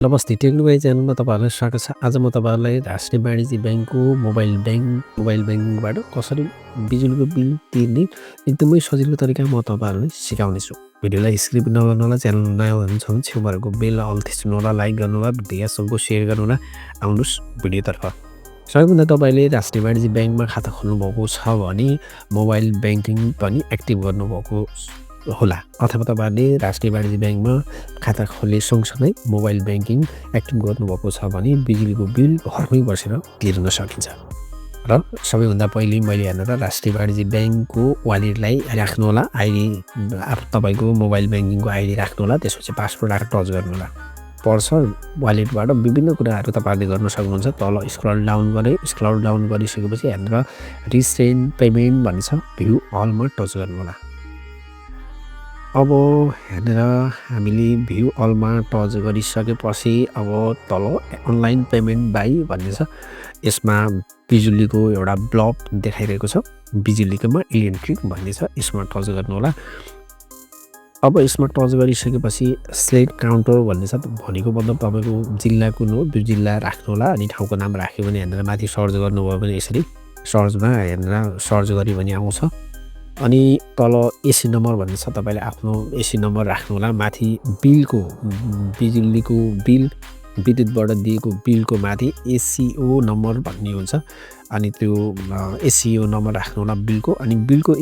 नमस्ते टेक्नोबाई च्यानलमा तपाईँहरूलाई स्वागत छ। आज म तपाईँहरूलाई राष्ट्रिय वाणिज्य ब्याङ्कको मोबाइल ब्याङ्किङबाट कसरी बिजुलीको बिल तिर्ने एकदमै सजिलो तरिका म तपाईँहरूलाई सिकाउनेछु। भिडियोलाई स्किप नगर्नुहोला, च्यानल नयाँ हुनुहुन्छ भने छेउमा रहेको बेल अल थिच्नु होला, लाइक गर्नु होला, भिडियो सबको सेयर गर्नु होला। आउनुहोस् भिडियोतर्फ। सबैभन्दा तपाईँले राष्ट्रिय वाणिज्य ब्याङ्कमा खाता खोल्नुभएको छ भने मोबाइल ब्याङ्किङ पनि एक्टिभ गर्नुभएको होला, अथवा तपाईँहरूले राष्ट्रिय वाणिज्य ब्याङ्कमा खाता खोल्ने सँगसँगै मोबाइल ब्याङ्किङ एक्टिभ गर्नुभएको छ भने बिजुलीको बिल घरमै बसेर तिर्न सकिन्छ। र सबैभन्दा पहिले मैले हेरेर राष्ट्रिय वाणिज्य ब्याङ्कको वालेटलाई राख्नु होला, आइडी तपाईँको मोबाइल ब्याङ्किङको आइडी राख्नु होला, त्यसपछि पासवर्ड राखेर टच गर्नु होला। पर्छ वालेटबाट विभिन्न कुराहरू तपाईँहरूले गर्न सक्नुहुन्छ। तल स्क्रल डाउन गरिसकेपछि हेरेर रिसेन्ट पेमेन्ट भन्ने छ, भ्यू अलमा टच गर्नु होला। अब हेरेर हामीले भ्यू अलमा टच गरिसकेपछि अब तल अनलाइन पेमेन्ट बाई भन्ने छ, यसमा बिजुलीको एउटा ब्लक देखाइरहेको छ, बिजुलीकोमा इलेक्ट्रिक भन्ने छ, यसमा टच गर्नु होला। अब यसमा टच गरिसकेपछि सेलेक्ट काउन्टर भन्ने छ, भनेको मतलब तपाईँको जिल्ला कुन हो त्यो जिल्ला राख्नु होला। अनि ठाउँको नाम राख्यो भने हेरेर माथि सर्च गर्नुभयो भने यसरी सर्चमा हेरेर सर्च गऱ्यो भने आउँछ। अनि तल एसी नम्बर भन्ने छ, तपाईँले आफ्नो एसी नम्बर राख्नु होला। माथि बिलको बिजुलीको बिल विद्युतबाट दिएको बिलको माथि एसिओ नम्बर भन्ने हुन्छ, अनि त्यो एसिओ नम्बर राख्नु होला बिलको। अनि बिलको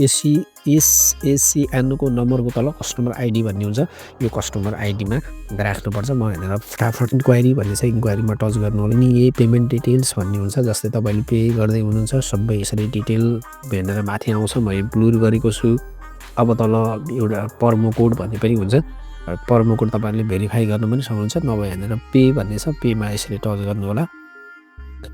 एसएसिएनको नम्बरको तल कस्टमर आइडी भन्ने हुन्छ, यो कस्टमर आइडीमा राख्नुपर्छ। म हेरेर फटाफट इन्क्वायरी भन्ने छ, इन्क्वायरीमा टच गर्नु होला। अनि यही पेमेन्ट डिटेल्स भन्ने हुन्छ, जस्तै तपाईँले पे गर्दै हुनुहुन्छ सबै यसरी डिटेल हेरेर माथि आउँछ। मैले ब्लुर गरेको छु। अब तल एउटा पर्मो कोड भन्ने पनि हुन्छ, पर्मो कोड तपाईँहरूले भेरिफाई गर्नु पनि सक्नुहुन्छ, नभए हेरेर पे भन्ने छ, पेमा यसरी टच गर्नु होला।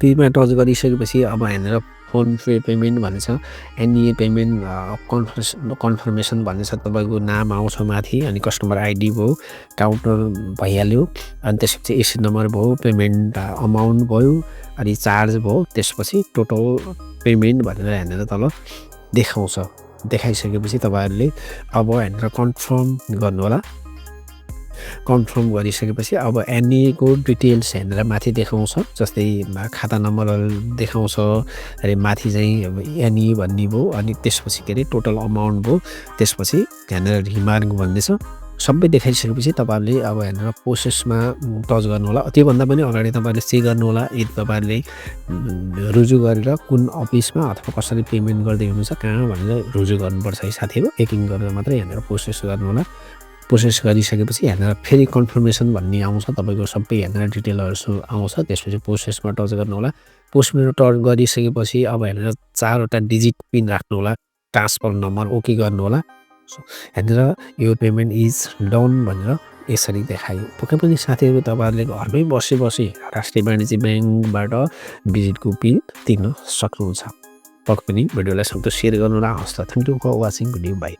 पेमा टच गरिसकेपछि अब हेरेर फोन पे पेमेन्ट भन्ने छ, एनइए पेमेन्ट कन्फर्मेसन भन्ने छ, तपाईँको नाम आउँछ माथि, अनि कस्टमर आइडी भयो, काउन्टर भइहाल्यो, अनि त्यसपछि एसी नम्बर भयो, पेमेन्ट अमाउन्ट भयो, अनि चार्ज भयो, त्यसपछि टोटल पेमेन्ट भनेर हेरेर तल देखाउँछ। देखाइसकेपछि तपाईँहरूले अब हेरेर कन्फर्म गर्नु होला। कन्फर्म गरिसकेपछि अब एनइएको डिटेल्स हेरेर माथि देखाउँछ, जस्तै खाता नम्बरहरू देखाउँछ, अरे माथि चाहिँ अब एनइए भन्ने भयो, अनि त्यसपछि के अरे टोटल अमाउन्ट भयो, त्यसपछि हेरेर रिमार्क भन्ने छ। सबै देखाइसकेपछि तपाईँहरूले अब हेरेर प्रोसेसमा टच गर्नु होला। त्योभन्दा पनि अगाडि तपाईँहरूले चेक गर्नु होला यदि तपाईँहरूले रुजु गरेर कुन अफिसमा अथवा कसरी पेमेन्ट गर्दै हुनुहुन्छ, कहाँ भनेर रुजु गर्नुपर्छ है साथीहरू। चेकिङ गरेर मात्रै हेरेर प्रोसेस गर्नु होला। प्रोसेस गरिसकेपछि हेरेर फेरि कन्फर्मेसन भन्ने आउँछ, तपाईँको सबै हेरेर डिटेलहरू आउँछ, त्यसपछि प्रोसेसमा टच गर्नु होला। प्रोसेसमा टच गरिसकेपछि अब हेरेर 4वटा डिजिट पिन राख्नु होला, ट्रान्सफर नम्बर ओके गर्नु होला। हेरेर यो पेमेन्ट इज डन भनेर यसरी देखायो। पक्कै पनि साथीहरू तपाईँहरूले घरमै बसी राष्ट्रिय वाणिज्य ब्याङ्कबाट बिजुलीको बिल तिर्न सक्नुहुन्छ। पक्कै पनि भिडियोलाई सक्दो सेयर गर्नु होला। हस्त thank you for watching video, by.